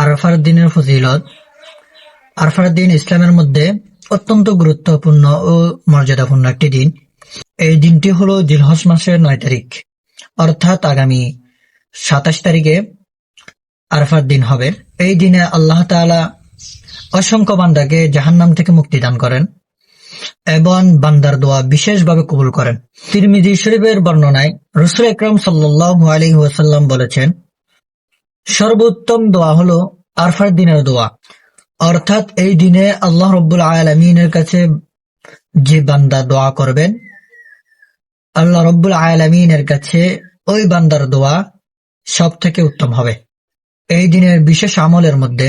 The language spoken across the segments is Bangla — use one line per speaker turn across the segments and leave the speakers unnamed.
আরাফার দিনের ফজিলত। আরাফার দিন ইসলামের মধ্যে অত্যন্ত গুরুত্বপূর্ণ ও মর্যাদাপূর্ণ একটি দিন। এই দিনটি হলো জিলহজ মাসের 9 তারিখ, অর্থাৎ আগামী 27 তারিখে আরাফার দিন হবে। এই দিনে আল্লাহ তাআলা অসংখ্য বান্দাকে জাহান্নাম থেকে মুক্তি দান করেন এবং বান্দার দোয়া বিশেষভাবে কবুল করেন। তিরমিজি শরীফের বর্ণনায় রাসূল আকরাম সাল্লাল্লাহু আলাইহি ওয়াসাল্লাম বলেছেন, সর্বোত্তম দোয়া হলো আরাফার দিনের দোয়া। অর্থাৎ এই দিনে আল্লাহ রাব্বুল আলামিনের কাছে যে বান্দা দোয়া করবেন, আল্লাহ রাব্বুল আলামিনের কাছে ওই বান্দার দোয়া সব থেকে উত্তম হবে। এই দিনের বিশেষ আমলের মধ্যে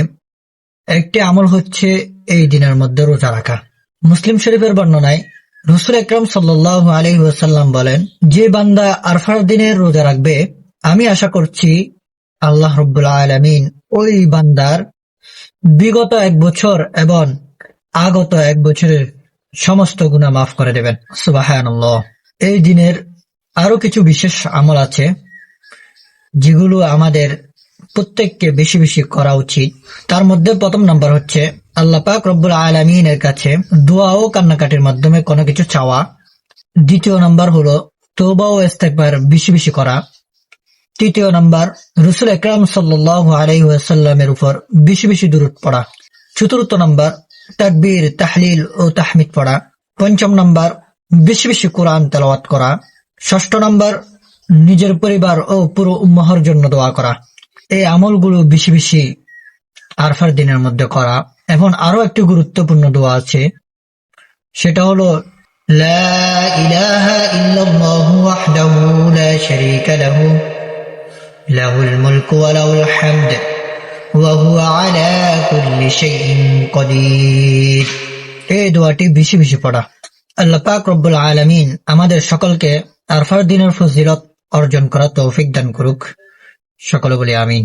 একটি আমল হচ্ছে এই দিনের মধ্যে রোজা রাখা। মুসলিম শরীফের বর্ণনায় রাসূল আকরাম সাল্লাল্লাহু আলাইহি ওয়াসাল্লাম বলেন, যে বান্দা আরাফার দিনের রোজা রাখবে, আমি আশা করছি আল্লাহ রাব্বুল আলামিন ওই বান্দার বিগত 1 বছর এবং আগত 1 বছরের সমস্ত গুনাহ মাফ করে দেবেন। সুবহানাল্লাহ। এই দিনের আরো কিছু বিশেষ আমল আছে যেগুলো আমাদের প্রত্যেককে বেশি বেশি করা উচিত। তার মধ্যে প্রথম নাম্বার হচ্ছে আল্লাহ পাক রব্বুল আলামিনের কাছে দোয়া ও কান্নাকাটির মাধ্যমে কোনো কিছু চাওয়া। দ্বিতীয় নাম্বার হলো তওবা ও ইস্তেগফার বেশি বেশি করা। তৃতীয় নাম্বার রাসূল আকরাম সাল্লাল্লাহু আলাইহি ওয়াসাল্লামের উপর বেশি বেশি দুরূদ পড়া। চতুর্থ নাম্বার তাকবীর, তাহলিল ও তাহমিদ পড়া। পঞ্চম নাম্বার বেশি বেশি কোরআন তেলাওয়াত করা। ষষ্ঠ নাম্বার নিজের পরিবার ও পুরো উম্মাহর জন্য দোয়া করা। এই আমলগুলো বেশি বেশি আরাফার দিনের মধ্যে করা। এখন আরো একটি গুরুত্বপূর্ণ দোয়া আছে, সেটা হলো লা ইলাহা ইল্লাল্লাহু ওয়াহদাহু লা শারীকা লাহু লাহুল মুলকু ওয়া লাহুল হামদ ওয়া হুয়া আলা কুল্লি শাইইন কাদির। এই দোয়াটি বেশি বেশি পড়া। আল্লাহ পাক রব্বুল আলামিন আমাদের সকলকে আরাফার দিনের ফজিলত অর্জন করার তৌফিক দান করুক। সকলে বলি আমিন।